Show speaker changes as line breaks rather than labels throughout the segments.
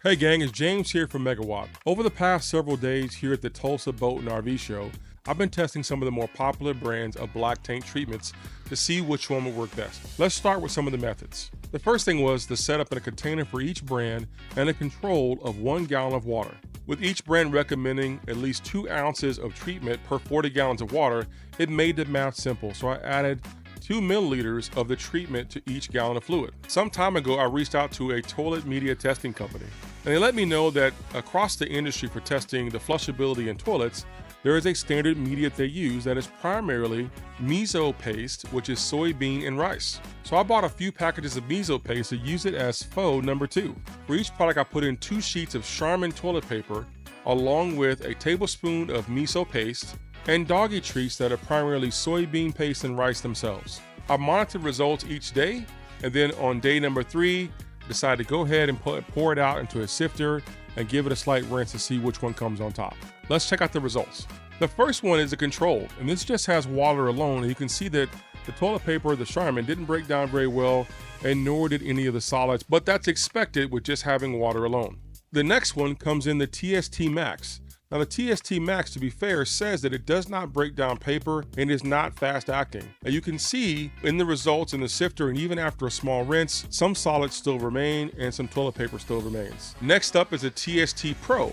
Hey gang, it's James here from Megawatt. Over the past several days here at the Tulsa Boat and RV Show, I've been testing some of the more popular brands of black tank treatments to see which one will work best. Let's start with some of the methods. The first thing was the setup in a container for each brand and a control of 1 gallon of water. With each brand recommending at least 2 ounces of treatment per 40 gallons of water, it made the math simple, so I added 2 milliliters of the treatment to each gallon of fluid. Some time ago, I reached out to a toilet media testing company, and they let me know that across the industry for testing the flushability in toilets, there is a standard media they use that is primarily miso paste, which is soybean and rice. So I bought a few packages of miso paste to use it as foe number 2. For each product, I put in 2 sheets of Charmin toilet paper, along with a tablespoon of miso paste, and doggy treats that are primarily soybean paste and rice themselves. I monitored results each day, and then on day number 3, decided to go ahead and pour it out into a sifter and give it a slight rinse to see which one comes on top. Let's check out the results. The first one is a control, and this just has water alone, and you can see that the toilet paper, the Charmin, didn't break down very well, and nor did any of the solids, but that's expected with just having water alone. The next one comes in the TST Max. Now the TST Max, to be fair, says that it does not break down paper and is not fast acting. Now you can see in the results in the sifter, and even after a small rinse, some solids still remain and some toilet paper still remains. Next up is a TST Pro.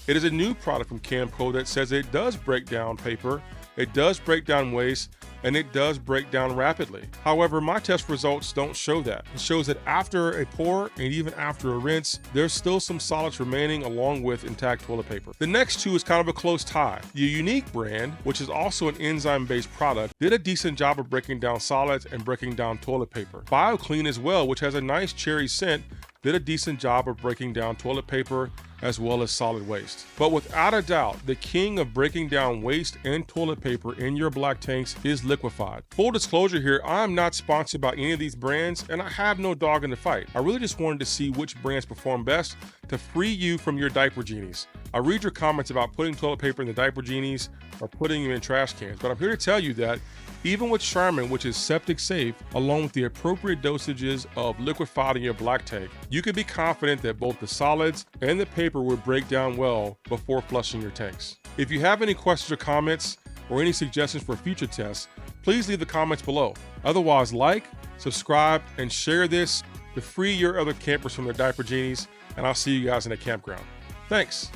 It is a new product from Camco that says it does break down paper, it does break down waste, and it does break down rapidly. However, my test results don't show that. It shows that after a pour and even after a rinse, there's still some solids remaining along with intact toilet paper. The next two is kind of a close tie. The Unique brand, which is also an enzyme-based product, did a decent job of breaking down solids and breaking down toilet paper. BioClean as well, which has a nice cherry scent, did a decent job of breaking down toilet paper as well as solid waste. But without a doubt, the king of breaking down waste and toilet paper in your black tanks is Liquefied. Full disclosure here, I'm not sponsored by any of these brands, and I have no dog in the fight. I really just wanted to see which brands perform best to free you from your diaper genies. I read your comments about putting toilet paper in the diaper genies or putting them in trash cans, but I'm here to tell you that even with Charmin, which is septic safe, along with the appropriate dosages of Liquefied in your black tank, you can be confident that both the solids and the paper will break down well before flushing your tanks. If you have any questions or comments or any suggestions for future tests, please leave the comments below. Otherwise, like, subscribe, and share this to free your other campers from their diaper genies, and I'll see you guys in the campground. Thanks.